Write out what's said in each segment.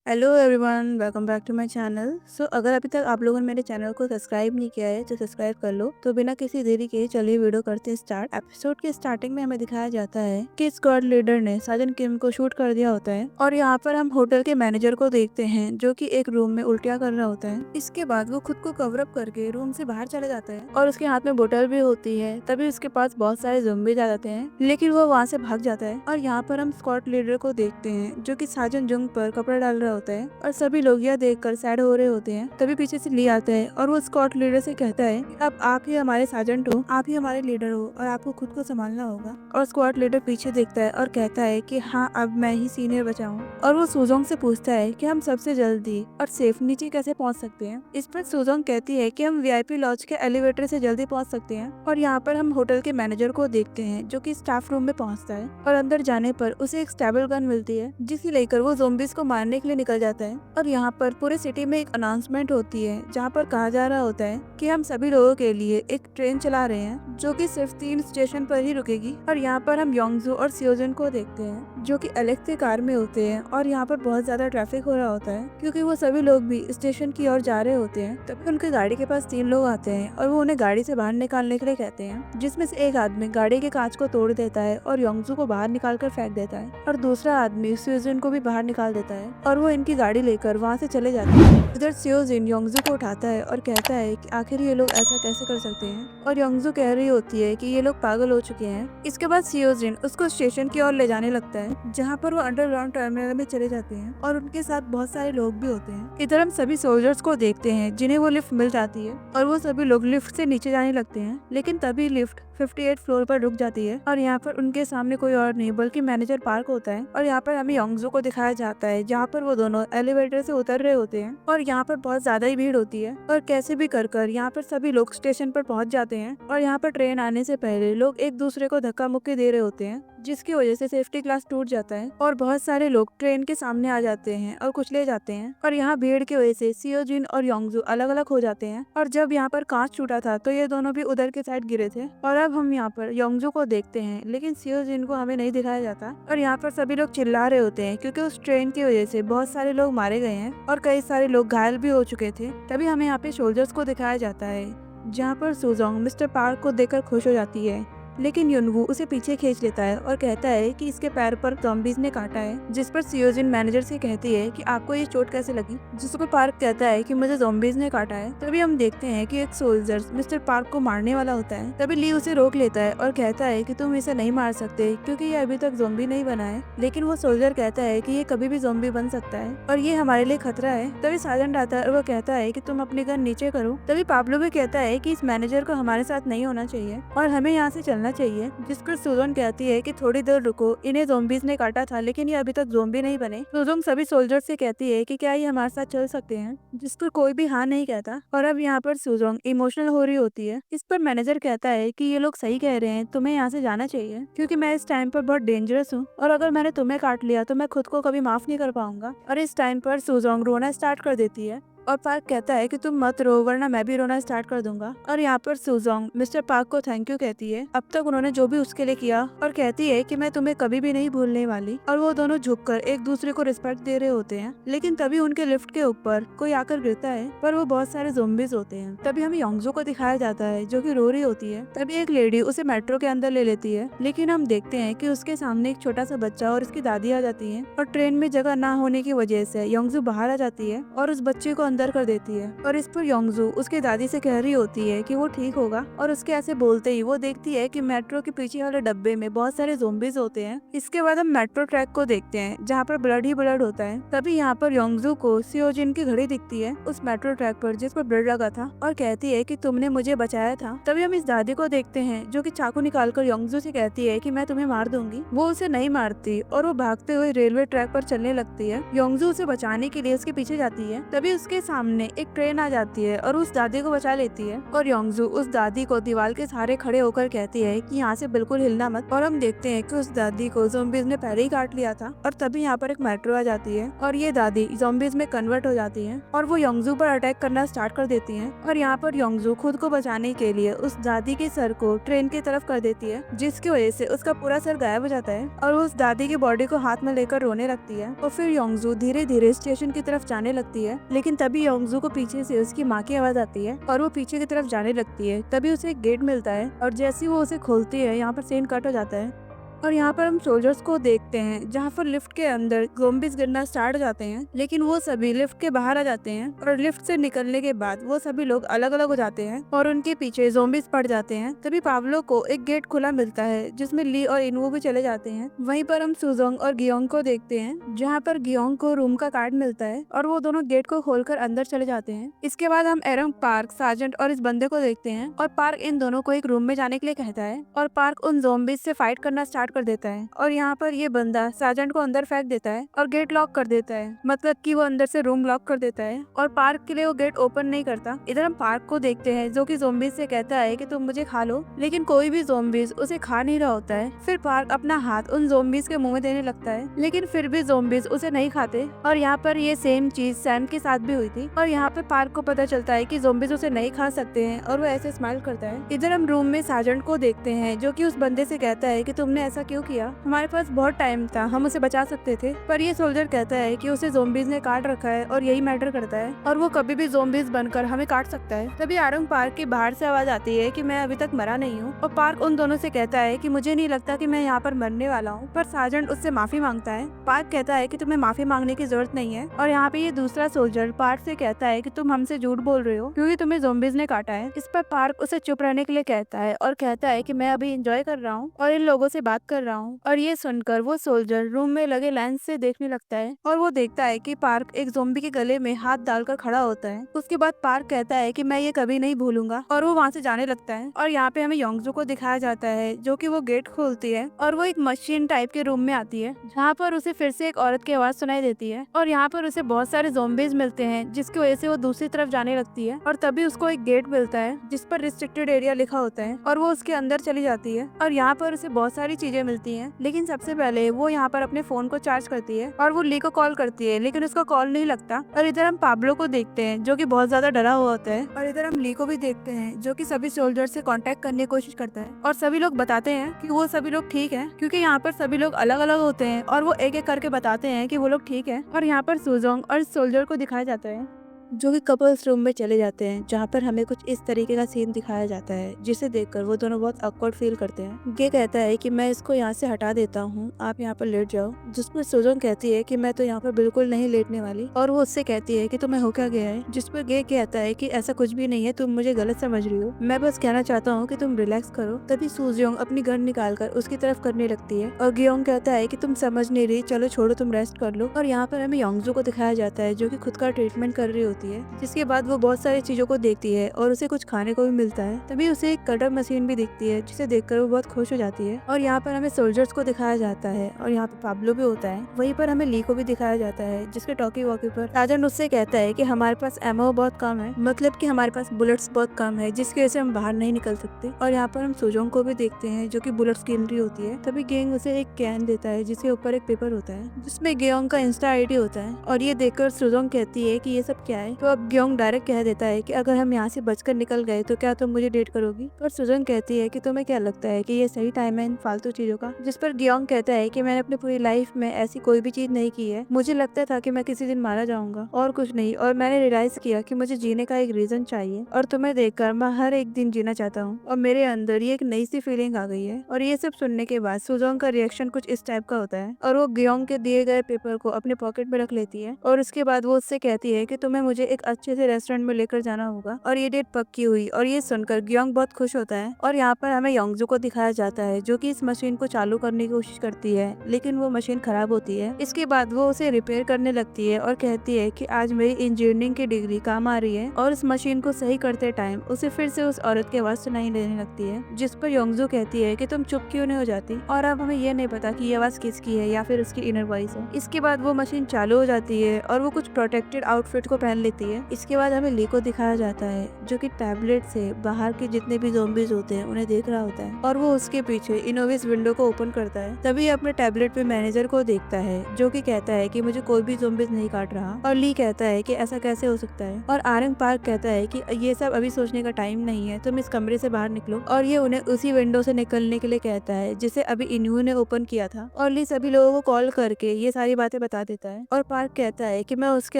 Hello everyone, welcome back to my channel. अगर अभी तक आप लोगों ने मेरे चैनल को सब्सक्राइब नहीं किया है तो सब्सक्राइब कर लो। तो बिना किसी देरी के चलिए वीडियो करते हैं स्टार्ट। एपिसोड के स्टार्टिंग में हमें दिखाया जाता है कि स्क्वाड लीडर ने साजन किम को शूट कर दिया होता है और यहाँ पर हम होटल के मैनेजर को देखते हैं जो कि एक रूम में उल्टिया कर रहा होता है। इसके बाद वो खुद को कवर अप करके रूम से बाहर चले जाता है और उसके हाथ में बोतल भी होती है। तभी उसके पास बहुत सारे ज़ॉम्बीज आ जाते हैं, लेकिन वो वहाँ से भाग जाता है। और यहाँ पर हम स्क्वाड लीडर को देखते हैं जो कि साजन जुंग पर कपड़ा डाल रहा होता है और सभी लोग यह देखकर सैड हो रहे होते हैं। तभी पीछे से ली आता है और वो स्क्वाड लीडर से कहता है कि अब आप ही हमारे साजन हो, आप ही हमारे लीडर हो और आपको खुद को संभालना होगा। और स्क्वाड लीडर पीछे देखता है और कहता है कि हाँ, अब मैं ही सीनियर बचा हूँ। और वो सुजोंग से पूछता है कि हम सबसे जल्दी और सेफ नीचे कैसे पहुँच सकते हैं। इस पर सुजोंग कहती है कि हम वीआईपी लॉज के एलिवेटर से जल्दी पहुँच सकते हैं। और यहाँ पर हम होटल के मैनेजर को देखते हैं जो कि स्टाफ रूम में पहुँचता है और अंदर जाने पर उसे एक स्टेबल गन मिलती है जिसे लेकर वो ज़ॉम्बीज को मारने के लिए निकल जाता है। और यहाँ पर पूरे सिटी में एक अनाउंसमेंट होती है जहाँ पर कहा जा रहा होता है कि हम सभी लोगों के लिए एक ट्रेन चला रहे हैं जो कि सिर्फ 3 स्टेशन पर ही रुकेगी। और यहाँ पर हम योंगजू और सियोजन को देखते हैं जो कि इलेक्ट्रिक कार में होते हैं और यहाँ पर बहुत ज्यादा ट्रैफिक हो रहा होता है क्योंकि वो सभी लोग भी स्टेशन की ओर जा रहे होते हैं। तभी उनकी गाड़ी के पास 3 लोग आते हैं और वो उन्हें गाड़ी से बाहर निकालने के लिए कहते हैं, जिसमें से एक आदमी गाड़ी के कांच को तोड़ देता है और योंगजू को बाहर निकाल कर फेंक देता है और दूसरा आदमी सियोजन को भी बाहर निकाल देता है और वो इनकी गाड़ी लेकर वहाँ से चले जाते हैं। इधर सियोजिन योंगजू को उठाता है और कहता है कि आखिर ये लोग ऐसा कैसे कर सकते हैं। और योंगजू कह रही होती है कि ये लोग पागल हो चुके हैं। इसके बाद सियोजिन उसको स्टेशन की ओर ले जाने लगता है जहाँ पर वो अंडरग्राउंड टर्मिनल में चले जाते हैं और उनके साथ बहुत सारे लोग भी होते हैं। इधर हम सभी सोल्जर्स को देखते हैं जिन्हें वो लिफ्ट मिल जाती है और वो सभी लोग लिफ्ट से नीचे जाने लगते हैं, लेकिन तभी लिफ्ट 58 फ्लोर पर रुक जाती है और यहाँ पर उनके सामने कोई और नहीं बल्कि मैनेजर पार्क होता है। और यहाँ पर हमें योंगजू को दिखाया जाता है जहाँ पर वो दोनों एलिवेटर से उतर रहे होते हैं और यहाँ पर बहुत ज्यादा ही भीड़ होती है और कैसे भी कर यहाँ पर सभी लोग स्टेशन पर पहुँच जाते हैं। और यहाँ पर ट्रेन आने से पहले लोग एक दूसरे को धक्का मुक्की दे रहे होते हैं जिसकी वजह से सेफ्टी ग्लास टूट जाता है और बहुत सारे लोग ट्रेन के सामने आ जाते हैं और कुछ ले जाते हैं। और यहाँ भीड़ की वजह से सियोजिन और योंगजू अलग अलग हो जाते हैं और जब यहाँ पर कांच टूटा था तो ये दोनों भी उधर के साइड गिरे थे। और अब हम यहाँ पर योंगजू को देखते हैं लेकिन सियोजिन को हमें नहीं दिखाया जाता और यहाँ पर सभी लोग चिल्ला रहे होते हैं क्योंकि उस ट्रेन की वजह से बहुत सारे लोग मारे गए हैं और कई सारे लोग घायल भी हो चुके थे। तभी हमें यहाँ पे सोल्जर्स को दिखाया जाता है जहाँ पर सुजोंग मिस्टर पार्क को देखकर खुश हो जाती है, लेकिन युनवू उसे पीछे खींच लेता है और कहता है कि इसके पैर पर ज़ॉम्बीज ने काटा है। जिस पर सियोजिन मैनेजर से कहती है कि आपको ये चोट कैसे लगी, जिस पर पार्क कहता है कि मुझे ज़ॉम्बीज ने काटा है। तभी हम देखते हैं कि एक सोल्जर मिस्टर पार्क को मारने वाला होता है। तभी ली उसे रोक लेता है और कहता है कि तुम इसे नहीं मार सकते क्योंकि ये अभी तक ज़ॉम्बी नहीं बना है। लेकिन वो सोल्जर कहता है कि ये कभी भी ज़ॉम्बी बन सकता है और ये हमारे लिए खतरा है। तभी साजन आता है और वो कहता है कि तुम अपनी गन नीचे करो। तभी पाब्लो भी कहता है कि इस मैनेजर को हमारे साथ नहीं होना चाहिए और हमें यहाँ से चलना चाहिए। जिस पर सुजोन कहती है कि थोड़ी देर रुको, इन्हें ज़ॉम्बीज ने काटा था लेकिन ये अभी तक ज़ॉम्बी नहीं बने। सुजोन सभी सोल्जर से कहती है कि क्या ये हमारे साथ चल सकते हैं, जिस पर कोई भी हाँ नहीं कहता। और अब यहाँ पर सुजोन इमोशनल हो रही होती है। इस पर मैनेजर कहता है कि ये लोग सही कह रहे हैं, तुम्हें यहाँ से जाना चाहिए क्योंकि मैं इस टाइम पर बहुत डेंजरस हूँ और अगर मैंने तुम्हें काट लिया तो मैं खुद को कभी माफ नहीं कर पाऊंगा। और इस टाइम पर सुजोंग रोना स्टार्ट कर देती है और पार्क कहता है कि तुम मत रो वरना मैं भी रोना स्टार्ट कर दूंगा। और यहाँ पर सुजोंग मिस्टर पार्क को थैंक यू कहती है अब तक उन्होंने जो भी उसके लिए किया और कहती है कि मैं तुम्हें कभी भी नहीं भूलने वाली। और वो दोनों झुककर एक दूसरे को रिस्पेक्ट दे रहे होते हैं, लेकिन तभी उनके लिफ्ट के ऊपर कोई आकर गिरता है पर वो बहुत सारे ज़ॉम्बीज होते हैं। तभी हमें योंगजू को दिखाया जाता है जो कि रो रही होती है। तभी एक लेडी उसे मेट्रो के अंदर ले लेती है, लेकिन हम देखते हैं कि उसके सामने एक छोटा सा बच्चा और उसकी दादी आ जाती है और ट्रेन में जगह ना होने की वजह से योंगजू बाहर आ जाती है और उस बच्चे को अंदर कर देती है। और इस पर योंगजू उसकी दादी से कह रही होती है कि वो ठीक होगा और उसके ऐसे बोलते ही वो देखती है कि मेट्रो के पीछे वाले डब्बे में बहुत सारे ज़ॉम्बीज होते हैं। इसके बाद हम मेट्रो ट्रैक को देखते हैं जहाँ पर ब्लड ही ब्लड होता है। तभी यहाँ पर योंगजू को सियोजिन की घड़ी दिखती है उस मेट्रो ट्रैक पर जिस पर ब्लड लगा था और कहती है कि तुमने मुझे बचाया था। तभी हम इस दादी को देखते हैं जो कि चाकू निकालकर योंगजू से कहती है कि मैं तुम्हें मार दूंगी। वो उसे नहीं मारती और वो भागते हुए रेलवे ट्रैक पर चलने लगती है। योंगजू उसे बचाने के लिए उसके पीछे जाती है। तभी उसके सामने एक ट्रेन आ जाती है और उस दादी को बचा लेती है। और योंगजू उस दादी को दीवार के सहारे खड़े होकर कहती है कि यहाँ से बिल्कुल हिलना मत। और हम देखते हैं कि उस दादी को ज़ॉम्बीज ने पहले ही काट लिया था। और तभी यहाँ पर एक मेट्रो आ जाती है और ये दादी ज़ॉम्बीज में कन्वर्ट हो जाती है और वो योंगजू पर अटैक करना स्टार्ट कर देती है। और यहाँ पर योंगजू खुद को बचाने के लिए उस दादी के सर को ट्रेन की तरफ कर देती है, जिसकी वजह से उसका पूरा सर गायब हो जाता है और उस दादी की बॉडी को हाथ में लेकर रोने लगती है। और फिर योंगजू धीरे धीरे स्टेशन की तरफ जाने लगती है, लेकिन तभी योंगजू को पीछे से उसकी माँ की आवाज आती है और वो पीछे की तरफ जाने लगती है। तभी उसे एक गेट मिलता है और जैसे ही वो उसे खोलती है यहाँ पर सीन कट हो जाता है। और यहाँ पर हम सोल्जर्स को देखते हैं जहाँ पर लिफ्ट के अंदर ज़ॉम्बीज गिरना स्टार्ट हो जाते हैं, लेकिन वो सभी लिफ्ट के बाहर आ जाते हैं और लिफ्ट से निकलने के बाद वो सभी लोग अलग अलग हो जाते हैं और उनके पीछे ज़ॉम्बीज पड़ जाते हैं। तभी पाब्लो को एक गेट खुला मिलता है जिसमें ली और इनवो भी चले जाते हैं। वहीं पर हम सुजोंग और गियोंग को देखते हैं जहाँ पर गियोंग को रूम का कार्ड मिलता है और वो दोनों गेट को खोलकर अंदर चले जाते हैं। इसके बाद हम एरंग, पार्क, सार्जेंट और इस बंदे को देखते हैं और पार्क इन दोनों को एक रूम में जाने के लिए कहता है और पार्क उन ज़ॉम्बीज से फाइट करना स्टार्ट कर देता है। और यहाँ पर ये बंदा सार्जेंट को अंदर फेंक देता है और गेट लॉक कर देता है, मतलब कि वो अंदर से रूम लॉक कर देता है और पार्क के लिए वो गेट ओपन नहीं करता। इधर हम पार्क को देखते हैं जो कि ज़ॉम्बीज से कहता है कि तुम मुझे खा लो, लेकिन कोई भी ज़ॉम्बीज उसे खा नहीं रहा होता है। फिर पार्क अपना हाथ उन ज़ॉम्बीज के मुंह में देने लगता है, लेकिन फिर भी ज़ॉम्बीज उसे नहीं खाते। और यहाँ पर ये सेम चीज सैम के साथ भी हुई थी और यहाँ पे पार्क को पता चलता है कि ज़ॉम्बीज उसे नहीं खा सकते हैं और वो ऐसे स्माइल करता है। इधर हम रूम में सार्जेंट को देखते हैं जो कि उस बंदे से कहता है कि तुमने ऐसा क्यों किया, हमारे पास बहुत टाइम था, हम उसे बचा सकते थे। पर ये सोल्जर कहता है कि उसे ज़ॉम्बीज ने काट रखा है और यही मैटर करता है और वो कभी भी ज़ॉम्बीज बनकर हमें काट सकता है। तभी आरंग पार्क के बाहर से आवाज आती है कि मैं अभी तक मरा नहीं हूँ और पार्क उन दोनों से कहता है कि मुझे नहीं लगता कि मैं यहाँ पर मरने वाला हूँ। पर सार्जेंट उससे माफी मांगता है। पार्क कहता है कि तुम्हें माफी मांगने की जरूरत नहीं है और यहाँ पे ये दूसरा सोल्जर पार्क से कहता है कि तुम हमसे झूठ बोल रहे हो क्योंकि तुम्हें ज़ॉम्बीज ने काटा है। इस पर पार्क उसे चुप रहने के लिए कहता है और कहता है कि मैं अभी एंजॉय कर रहा हूँ और इन लोगों से बात कर रहा हूँ। और ये सुनकर वो सोल्जर रूम में लगे लेंस से देखने लगता है और वो देखता है कि पार्क एक ज़ॉम्बी के गले में हाथ डालकर खड़ा होता है। उसके बाद पार्क कहता है कि मैं ये कभी नहीं भूलूंगा और वो वहाँ से जाने लगता है। और यहाँ पे हमें योंगजू को दिखाया जाता है जो कि वो गेट खोलती है और वो एक मशीन टाइप के रूम में आती है जहाँ पर उसे फिर से एक औरत की आवाज सुनाई देती है और यहाँ पर उसे बहुत सारे ज़ॉम्बीज मिलते हैं जिसकी वजह से वो दूसरी तरफ जाने लगती है। और तभी उसको एक गेट मिलता है जिस पर रिस्ट्रिक्टेड एरिया लिखा होता है और वो उसके अंदर चली जाती है और यहाँ पर उसे बहुत सारी चीजें मिलती हैं। लेकिन सबसे पहले वो यहाँ पर अपने फोन को चार्ज करती है और वो ली को कॉल करती है, लेकिन उसका कॉल नहीं लगता। और इधर हम पाब्लो को देखते हैं जो कि बहुत ज्यादा डरा हुआ होता है और इधर हम ली को भी देखते हैं जो कि सभी सोल्जर से कांटेक्ट करने की कोशिश करता है और सभी लोग बताते हैं कि वो सभी लोग ठीक है क्योंकि यहाँ पर सभी लोग अलग अलग होते हैं और वो एक एक करके बताते हैं कि वो लोग ठीक है। और यहाँ पर सुजोंग और सोल्जर को दिखाया जाता है जो कि कपल्स रूम में चले जाते हैं जहाँ पर हमें कुछ इस तरीके का सीन दिखाया जाता है जिसे देखकर वो दोनों बहुत ऑकवर्ड फील करते हैं। ये कहता है कि मैं इसको यहाँ से हटा देता हूँ, आप यहाँ पर लेट जाओ, जिस पर सुजोंग कहती है कि मैं तो यहाँ पर बिल्कुल नहीं लेटने वाली और वो उससे कहती है कि तुम्हें हो क्या गया है, जिस पर गे कहता है कि ऐसा कुछ भी नहीं है, तुम मुझे गलत समझ रही हो, मैं बस कहना चाहता हूँ कि तुम रिलैक्स करो। तभी सुजोंग अपनी गन निकाल कर उसकी तरफ करने लगती है और गियोंग कहता है कि तुम समझ नहीं रही, चलो छोड़ो, तुम रेस्ट कर लो। और यहाँ पर हमें योंगजू को दिखाया जाता है जो कि खुद का ट्रीटमेंट कर रही होती है, जिसके बाद वो बहुत सारी चीजों को देखती है और उसे कुछ खाने को भी मिलता है। तभी उसे एक कटर मशीन भी दिखती है जिसे देखकर वो बहुत खुश हो जाती है। और यहाँ पर हमें सोल्जर्स को दिखाया जाता है और यहाँ पर पाब्लो भी होता है। वहीं पर हमें ली को भी दिखाया जाता है जिसके टॉकी वॉकी पर साजन उससे कहता है कि हमारे पास एमओ बहुत कम है, मतलब कि हमारे पास बुलेट्स बहुत कम है जिसकी वजह से हम बाहर नहीं निकल सकते। और यहाँ पर हम सुजोंग को भी देखते हैं जो कि बुलेट्स गिन रही होती है। तभी गेंग उसे एक कैन देता है जिसके ऊपर एक पेपर होता है जिसमें गेयोंग का इंस्टा आईडी होता है और ये देखकर सुजोंग कहती है कि ये सब क्या है। तो अब गेयोंग डायरेक्ट कह देता है कि अगर हम यहाँ से बचकर निकल गए तो क्या तुम मुझे डेट करोगी। पर सुजोंग कहती है कि तुम्हें क्या लगता है कि ये सही टाइम है इन फालतू चीजों का, जिस पर गेयोंग कहता है कि मैंने अपनी पूरी लाइफ में ऐसी कोई भी चीज नहीं की है, मुझे लगता था कि मैं किसी दिन मारा जाऊंगा और कुछ नहीं, और मैंने रियलाइज किया कि मुझे जीने का एक रीजन चाहिए और तुम्हें देखकर मैं हर एक दिन जीना चाहता हूँ और मेरे अंदर ये एक नई सी फीलिंग आ गई है। और ये सब सुनने के बाद सुजोंग का रिएक्शन कुछ इस टाइप का होता है और वो गेयोंग के दिए गए पेपर को अपने पॉकेट में रख लेती है और उसके बाद वो उससे कहती है कि तुम्हें मुझे एक अच्छे से रेस्टोरेंट में लेकर जाना होगा और ये डेट पक्की हुई। और ये सुनकर गेयोंग बहुत खुश होता है। और यहाँ पर हमें योंगजू को दिखाया जाता है जो कि इस मशीन को चालू करने की कोशिश करती है लेकिन वो मशीन खराब होती है। इसके बाद वो उसे रिपेयर करने लगती है और कहती है कि आज मेरी इंजीनियरिंग की डिग्री काम आ रही है। और इस मशीन को सही करते टाइम उसे फिर से उस औरत की आवाज सुनाई देने लगती है जिस पर योंगजू कहती है कि तुम चुप क्यों नहीं हो जाती। और अब हमें ये नहीं पता कि ये आवाज किसकी है या फिर उसकी इनर वॉइस है। इसके बाद वो मशीन चालू हो जाती है और वो कुछ प्रोटेक्टेड आउटफिट को पहन लेती है। इसके बाद हमें ली को दिखाया जाता है जो कि टैबलेट से बाहर के जितने भी ज़ॉम्बीज होते हैं उन्हें देख रहा होता है और वो उसके पीछे इनोविस विंडो को ओपन करता है। तभी अपने टैबलेट पे मैनेजर को देखता है जो कि कहता है कि मुझे कोई भी ज़ॉम्बीज नहीं काट रहा और ली कहता है कि ऐसा कैसे हो सकता है और आरंग पार्क कहता है कि ये सब अभी सोचने का टाइम नहीं है, तुम इस कमरे से बाहर निकलो और ये उन्हें उसी विंडो से निकलने के लिए कहता है जिसे अभी इन्यू ने ओपन किया था और ली सभी लोगों को कॉल करके ये सारी बातें बता देता है और पार्क कहता है कि मैं उसके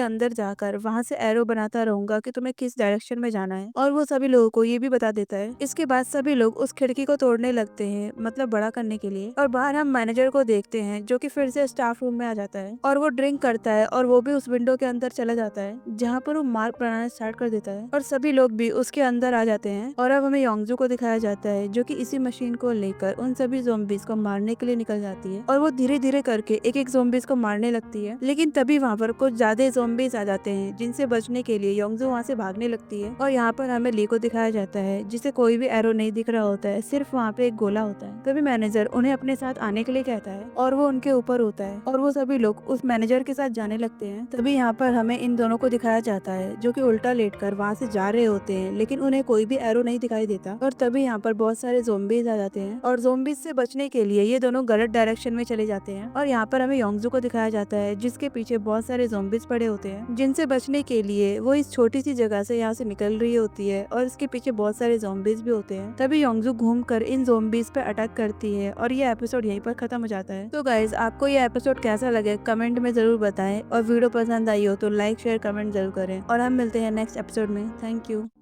अंदर जाकर वहां से एरो बनाता रहूंगा कि तुम्हें किस डायरेक्शन में जाना है और वो सभी लोगों को ये भी बता देता है। इसके बाद सभी लोग उस खिड़की को तोड़ने लगते हैं, मतलब बड़ा करने के लिए, और बाहर हम मैनेजर को देखते हैं जो कि फिर से स्टाफ रूम में आ जाता है और वो ड्रिंक करता है और वो भी उस विंडो के अंदर चला जाता है जहाँ पर वो मार्क बनाना स्टार्ट कर देता है और सभी लोग भी उसके अंदर आ जाते हैं। और अब हमें योंगजू को दिखाया जाता है जो कि इसी मशीन को लेकर उन सभी ज़ॉम्बीज को मारने के लिए निकल जाती है और वो धीरे धीरे करके एक एक ज़ॉम्बीज को मारने लगती है। लेकिन तभी वहाँ पर कुछ ज्यादा ज़ॉम्बीज आ जाते हैं जिनसे बचने के लिए योंगजू वहाँ से भागने लगती है और यहाँ पर हमें ली को दिखाया जाता है जिसे कोई भी एरो नहीं दिख रहा होता है, सिर्फ वहाँ पे एक गोला होता है। तभी मैनेजर उन्हें अपने साथ आने के लिए कहता है और वो उनके ऊपर होता है और वो सभी लोग उस मैनेजर के साथ जाने लगते हैं। तभी यहाँ पर हमें इन दोनों को दिखाया जाता है जो कि उल्टा लेटकर वहाँ से जा रहे होते हैं लेकिन उन्हें कोई भी एरो नहीं दिखाई देता और तभी यहाँ पर बहुत सारे ज़ॉम्बीज आ जाते हैं और ज़ॉम्बीज से बचने के लिए ये दोनों गलत डायरेक्शन में चले जाते हैं और यहाँ पर हमें योंगजू को दिखाया जाता है जिसके पीछे बहुत सारे ज़ॉम्बीज पड़े होते हैं जिनसे बचने के लिए वो इस छोटी सी जगह से यहाँ से निकल रही होती है और इसके पीछे बहुत सारे ज़ॉम्बीज भी होते हैं। तभी योंगजू घूमकर इन ज़ॉम्बीज पे अटैक करती है और ये एपिसोड यहीं पर खत्म हो जाता है। तो गाइज आपको ये एपिसोड कैसा लगे कमेंट में जरूर बताएं और वीडियो पसंद आई हो तो लाइक शेयर कमेंट जरूर करें और हम मिलते हैं नेक्स्ट एपिसोड में। Thank you.